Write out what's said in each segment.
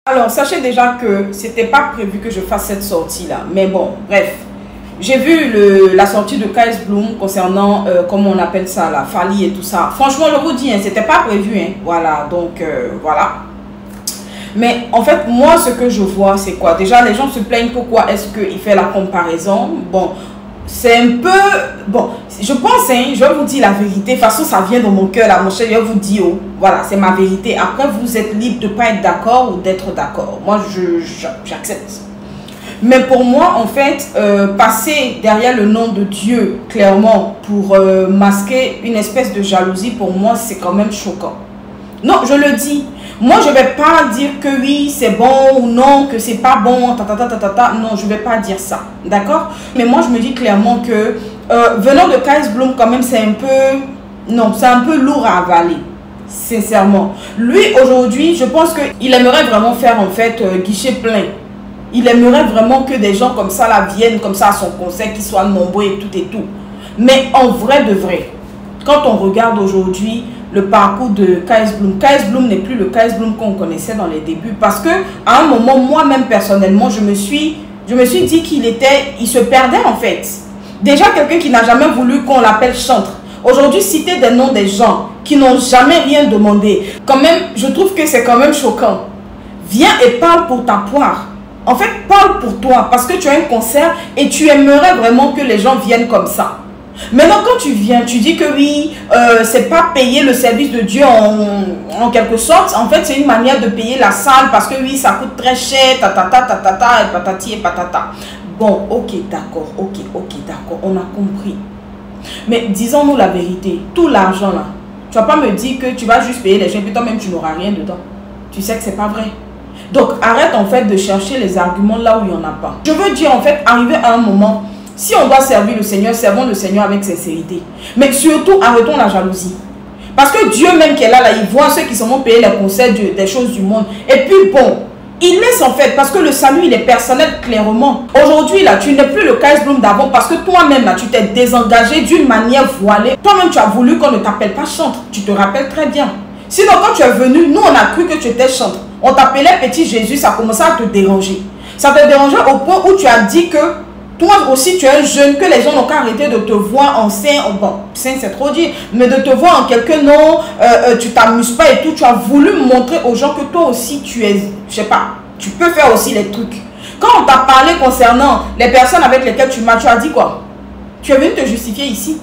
Alors, sachez déjà que c'était pas prévu que je fasse cette sortie-là. Mais bon, bref. J'ai vu la sortie de KS Bloom concernant, comment on appelle ça, la Fally et tout ça. Franchement, je vous dis, hein, c'était pas prévu. Hein. Voilà, donc voilà. Mais en fait, moi, ce que je vois, c'est quoi? Déjà, les gens se plaignent pourquoi est-ce qu'il fait la comparaison. Bon, c'est un peu... Bon, je pense, hein, je vais vous dire la vérité. De toute façon, ça vient dans mon cœur, là, mon cher. Je vais vous dire, oh, voilà, c'est ma vérité. Après, vous êtes libre de ne pas être d'accord ou d'être d'accord. Moi, j'accepte. Mais pour moi, en fait, passer derrière le nom de Dieu, clairement, pour masquer une espèce de jalousie, pour moi, c'est quand même choquant. Non, je le dis. Moi, je ne vais pas dire que oui, c'est bon ou non, que c'est pas bon, Non, je ne vais pas dire ça. D'accord? Mais moi, je me dis clairement que venant de KS Bloom, quand même, c'est un peu... Non, c'est un peu lourd à avaler. Sincèrement. Lui, aujourd'hui, je pense qu'il aimerait vraiment faire, en fait, guichet plein. Il aimerait vraiment que des gens comme ça là viennent comme ça à son concert, qu'ils soient nombreux et tout et tout. Mais en vrai de vrai, quand on regarde aujourd'hui le parcours de KS Bloom n'est plus le KS Bloom qu'on connaissait dans les débuts. Parce que à un moment, moi-même personnellement, je me suis dit il se perdait en fait. Déjà quelqu'un qui n'a jamais voulu qu'on l'appelle chantre. Aujourd'hui, citer des noms des gens qui n'ont jamais rien demandé, quand même, je trouve que c'est quand même choquant. Viens et parle pour ta poire. En fait, parle pour toi parce que tu as un concert et tu aimerais vraiment que les gens viennent comme ça. Maintenant, quand tu viens, tu dis que oui, c'est pas payer le service de Dieu en quelque sorte. En fait, c'est une manière de payer la salle parce que oui, ça coûte très cher, et patati et patata. Bon, ok, d'accord, d'accord, on a compris. Mais disons-nous la vérité, tout l'argent là, tu vas pas me dire que tu vas juste payer les gens et puis toi-même tu n'auras rien dedans. Tu sais que c'est pas vrai. Donc, arrête en fait de chercher les arguments là où il n'y en a pas. Je veux dire en fait, arriver à un moment, si on doit servir le Seigneur, servons le Seigneur avec sincérité. Mais surtout, arrêtons la jalousie. Parce que Dieu même qui est là, il voit ceux qui se vont payer les concerts des choses du monde. Et puis bon, il laisse en fait, parce que le salut, il est personnel clairement. Aujourd'hui là, tu n'es plus le KS Bloom d'avant parce que toi-même là, tu t'es désengagé d'une manière voilée. Toi-même, tu as voulu qu'on ne t'appelle pas chantre. Tu te rappelles très bien. Sinon, quand tu es venu, nous on a cru que tu étais chantre. On t'appelait petit Jésus, ça commençait à te déranger. Ça te dérangeait au point où tu as dit que toi aussi tu es un jeune, que les gens n'ont qu'à arrêter de te voir en saint, bon, saint c'est trop dire, mais de te voir en quelqu'un, non, tu t'amuses pas et tout. Tu as voulu montrer aux gens que toi aussi tu es, je sais pas, tu peux faire aussi les trucs. Quand on t'a parlé concernant les personnes avec lesquelles tu marches, tu as dit quoi? Tu es venu te justifier ici.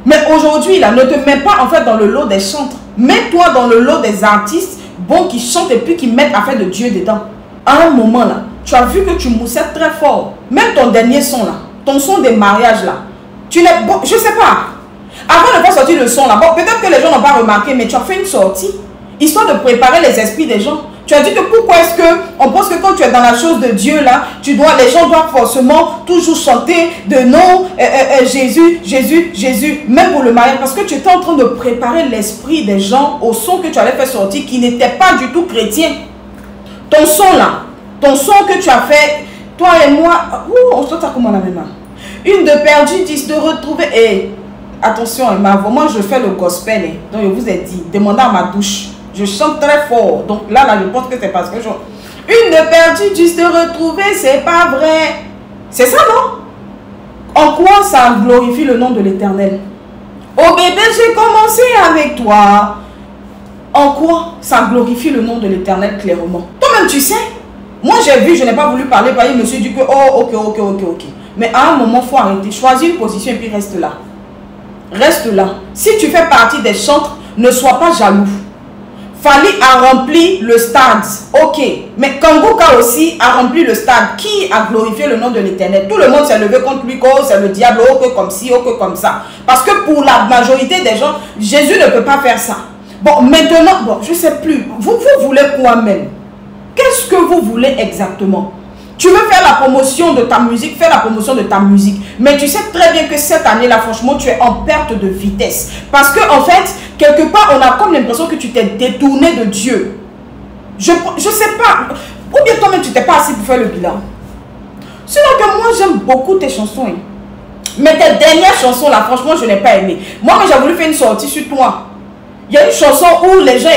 Mais aujourd'hui, là, ne te mets pas en fait dans le lot des chantres. Mets-toi dans le lot des artistes bons qui chantent et puis qui mettent affaire de Dieu dedans. À un moment là, tu as vu que tu moussais très fort. Même ton dernier son là, ton son des mariages là, tu n'es bon, je sais pas. Avant de pas sortir le son là, bon, peut-être que les gens n'ont pas remarqué, mais tu as fait une sortie, histoire de préparer les esprits des gens. Tu as dit que pourquoi est-ce qu'on pense que quand tu es dans la chose de Dieu là, les gens doivent forcément toujours chanter de non, Jésus, Jésus, Jésus, même pour le mariage, parce que tu étais en train de préparer l'esprit des gens au son que tu allais faire sortir qui n'était pas du tout chrétien. Ton son là, ton son que tu as fait, toi et moi, on se comment la même. Une de perdue, 10 de retrouver. Et attention, moi je fais le gospel, donc je vous ai dit, demandez à ma douche. Je chante très fort. Donc là, je pense que c'est parce que une de perdue, 10 de retrouver, c'est pas vrai. C'est ça, non? En quoi ça glorifie le nom de l'Éternel? Oh bébé, j'ai commencé avec toi. En quoi ça glorifie le nom de l'Éternel clairement? Toi-même, tu sais. Moi, j'ai vu, je n'ai pas voulu parler, parce que je me suis dit que, oh, ok. Mais à un moment, il faut arrêter. Choisis une position et puis reste là. Reste là. Si tu fais partie des chantres, ne sois pas jaloux. Fally a rempli le stade. Ok. Mais Kangoka aussi a rempli le stade. Qui a glorifié le nom de l'Éternel? Tout le monde s'est levé contre lui. Oh, c'est le diable. Oh, que comme ci, oh, que comme ça. Parce que pour la majorité des gens, Jésus ne peut pas faire ça. Bon, maintenant, bon, je ne sais plus. Vous voulez quoi même? Qu'est-ce que vous voulez exactement? Tu veux faire la promotion de ta musique, fais la promotion de ta musique. Mais tu sais très bien que cette année-là, franchement, tu es en perte de vitesse. Parce que, en fait, quelque part, on a comme l'impression que tu t'es détourné de Dieu. Je sais pas. Ou bien toi-même, tu t'es pas assis pour faire le bilan. Sinon que moi, j'aime beaucoup tes chansons. Hein. Mais tes dernières chansons, là, franchement, je n'ai pas aimé. Moi, j'ai voulu faire une sortie sur toi. Il y a une chanson où les gens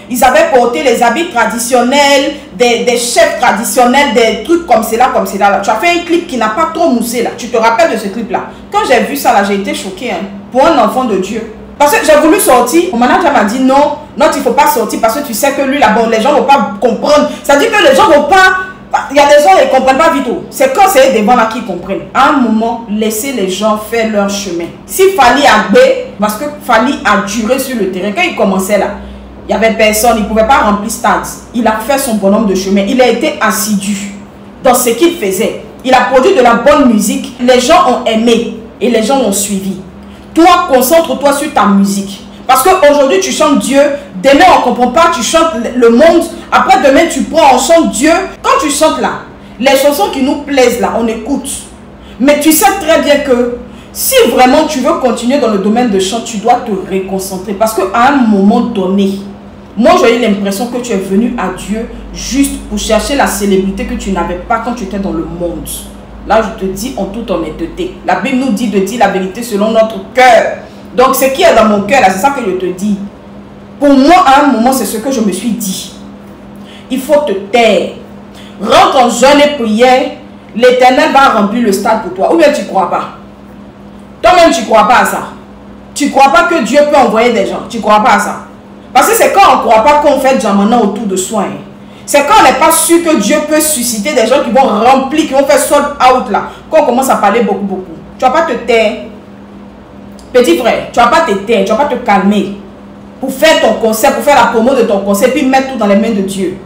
ils avaient porté les habits traditionnels, des chefs traditionnels, des trucs comme cela, comme cela. Là. Tu as fait un clip qui n'a pas trop moussé là. Tu te rappelles de ce clip-là? Quand j'ai vu ça là, j'ai été choquée. Hein, pour un enfant de Dieu. Parce que j'ai voulu sortir. Mon manager m'a dit non, non, il ne faut pas sortir parce que tu sais que lui là-bas, les gens ne vont pas comprendre. Ça dit que les gens ne vont pas... Il y a des gens qui ne comprennent pas vite. C'est quand c'est devant là qu'ils comprennent. À un moment, laissez les gens faire leur chemin. Si Fally a bé, parce que Fally a duré sur le terrain, quand il commençait là, il n'y avait personne, il ne pouvait pas remplir stade. Il a fait son bonhomme de chemin. Il a été assidu dans ce qu'il faisait. Il a produit de la bonne musique. Les gens ont aimé et les gens l'ont suivi. Toi, concentre-toi sur ta musique. Parce qu'aujourd'hui, tu chantes Dieu. Demain, on ne comprend pas, tu chantes le monde. Après, demain, tu prends, on chante Dieu. Quand tu chantes là, les chansons qui nous plaisent là, on écoute. Mais tu sais très bien que si vraiment tu veux continuer dans le domaine de chant, tu dois te reconcentrer. Parce qu'à un moment donné, moi, j'ai eu l'impression que tu es venu à Dieu juste pour chercher la célébrité que tu n'avais pas quand tu étais dans le monde. Là, je te dis en toute honnêteté. La Bible nous dit de dire la vérité selon notre cœur. Donc, ce qui est dans mon cœur, là, c'est ça que je te dis. Pour moi, à un moment, c'est ce que je me suis dit. Il faut te taire. Rentre en jeûne et prière. L'Éternel va remplir le stade pour toi. Ou bien tu ne crois pas. Toi-même, tu ne crois pas à ça. Tu ne crois pas que Dieu peut envoyer des gens. Tu ne crois pas à ça. Parce que c'est quand on ne croit pas qu'on fait Jamana autour de soi. Hein. C'est quand on n'est pas sûr que Dieu peut susciter des gens qui vont remplir, qui vont faire sold out là. Qu'on commence à parler beaucoup, beaucoup. Tu ne vas pas te taire. Petit frère, tu ne vas pas te taire, tu ne vas pas te calmer pour faire ton concert, pour faire la promo de ton concert, puis mettre tout dans les mains de Dieu.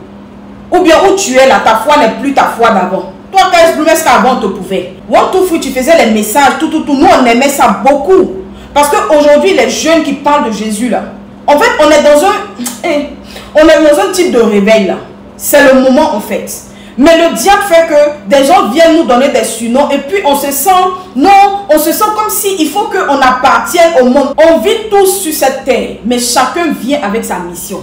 Ou bien où tu es là, ta foi n'est plus ta foi d'avant. Toi, est-ce qu'avant on te pouvait? One, two, free, tu faisais les messages, tout. Nous, on aimait ça beaucoup. Parce qu'aujourd'hui, les jeunes qui parlent de Jésus là, en fait, on est dans un type de réveil là. C'est le moment en fait. Mais le diable fait que des gens viennent nous donner des surnoms et puis on se sent, non, on se sent comme si il faut qu'on appartienne au monde. On vit tous sur cette terre, mais chacun vient avec sa mission.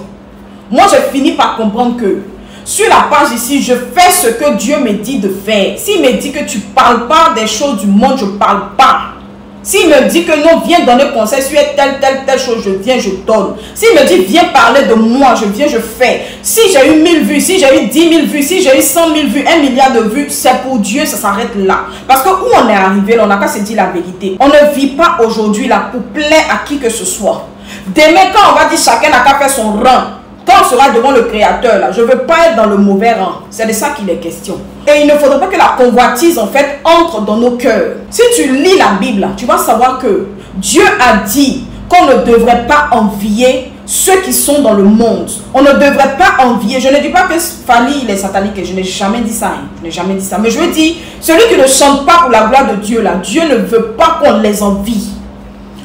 Moi, j'ai fini par comprendre que sur la page ici, je fais ce que Dieu me dit de faire. S'il me dit que tu ne parles pas des choses du monde, je ne parle pas. S'il me dit que non, viens donner conseil sur telle chose, je viens, je donne. S'il me dit, viens parler de moi, je viens, je fais. Si j'ai eu 1000 vues, si j'ai eu 10 000 vues, si j'ai eu 100 000 vues, 1 milliard de vues, c'est pour Dieu, ça s'arrête là. Parce que où on est arrivé, là, on n'a qu'à se dire la vérité. On ne vit pas aujourd'hui là pour plaire à qui que ce soit. Demain, quand on va dire chacun n'a qu'à faire son rang, quand on sera devant le Créateur, là, je ne veux pas être dans le mauvais rang. C'est de ça qu'il est question. Et il ne faudrait pas que la convoitise, en fait, entre dans nos cœurs. Si tu lis la Bible, là, tu vas savoir que Dieu a dit qu'on ne devrait pas envier ceux qui sont dans le monde. On ne devrait pas envier. Je ne dis pas que Fally, il est satanique. Je n'ai jamais dit ça. Hein. Je n'ai jamais dit ça. Mais je veux dire, celui qui ne chante pas pour la gloire de Dieu, là, Dieu ne veut pas qu'on les envie.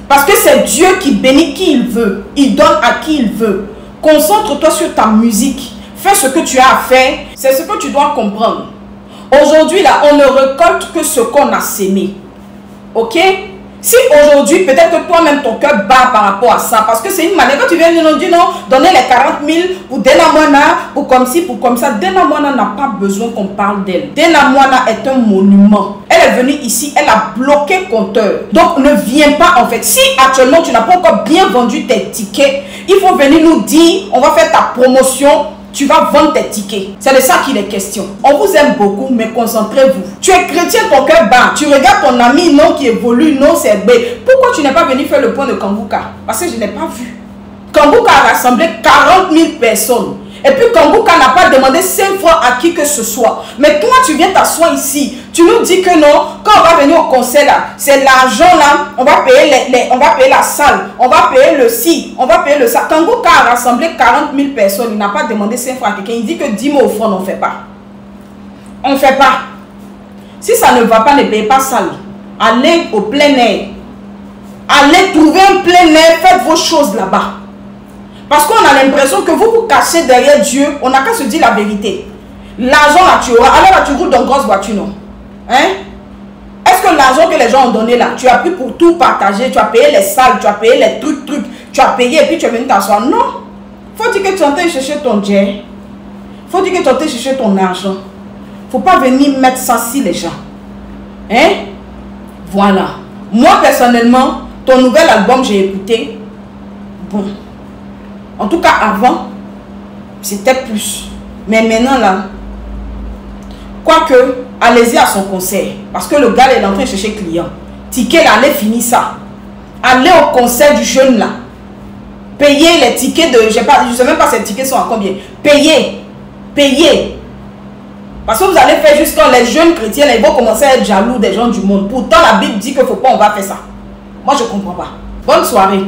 Parce que c'est Dieu qui bénit qui il veut. Il donne à qui il veut. Concentre-toi sur ta musique. Fais ce que tu as à faire. C'est ce que tu dois comprendre. Aujourd'hui, là, on ne récolte que ce qu'on a sémé. Ok? Si aujourd'hui, peut-être que toi-même, ton cœur bat par rapport à ça. Parce que c'est une manière. Quand tu viens nous dire non, donner les 40 000 pour Dena Moana, pour comme ci, pour comme ça. Dena Moana n'a pas besoin qu'on parle d'elle. Dena Moana est un monument. Elle est venue ici, elle a bloqué compteur. Donc, ne viens pas en fait. Si actuellement, tu n'as pas encore bien vendu tes tickets, il faut venir nous dire, on va faire ta promotion. Tu vas vendre tes tickets. C'est de ça qu'il est question. On vous aime beaucoup, mais concentrez-vous. Tu es chrétien, ton cœur bat. Tu regardes ton ami, non, qui évolue, non, c'est B. Pourquoi tu n'es pas venu faire le point de Kambouka? Parce que je n'ai pas vu. Kambouka a rassemblé 40 000 personnes. Et puis Kambouka n'a pas demandé 5 francs à qui que ce soit. Mais toi, tu viens t'asseoir ici. Tu nous dis que non, quand on va venir au concert là, c'est l'argent là, on va payer on va payer la salle, on va payer le ci, on va payer le ça. Kambouka a rassemblé 40 000 personnes, il n'a pas demandé 5 francs à quelqu'un. Il dit que 10 000 offrandes, on ne fait pas. On ne fait pas. Si ça ne va pas, ne payez pas salle. Allez au plein air. Allez trouver un plein air, faites vos choses là-bas. Parce qu'on a l'impression que vous vous cachez derrière Dieu, on n'a qu'à se dire la vérité. L'argent là tu auras, alors là tu roules dans une grosse voiture, non? Hein? Est-ce que l'argent que les gens ont donné là, tu as pris pour tout partager, tu as payé les salles, tu as payé les trucs, tu as payé et puis tu es venu t'asseoir? Non. Faut dire que tu es en train de chercher ton jet. Faut dire que tu es en train de chercher ton argent. Faut pas venir mettre ça sur les gens. Hein? Voilà. Moi personnellement, ton nouvel album j'ai écouté. Bon. En tout cas, avant, c'était plus. Mais maintenant, là, quoique, allez-y à son concert. Parce que le gars, il est en train de chercher client. Ticket, là, allez finir ça. Allez au concert du jeune, là. Payez les tickets de... Je ne sais même pas ces tickets sont à combien. Payez. Payez. Parce que vous allez faire juste quand les jeunes chrétiens, là, ils vont commencer à être jaloux des gens du monde. Pourtant, la Bible dit qu'il ne faut pas, on va faire ça. Moi, je ne comprends pas. Bonne soirée.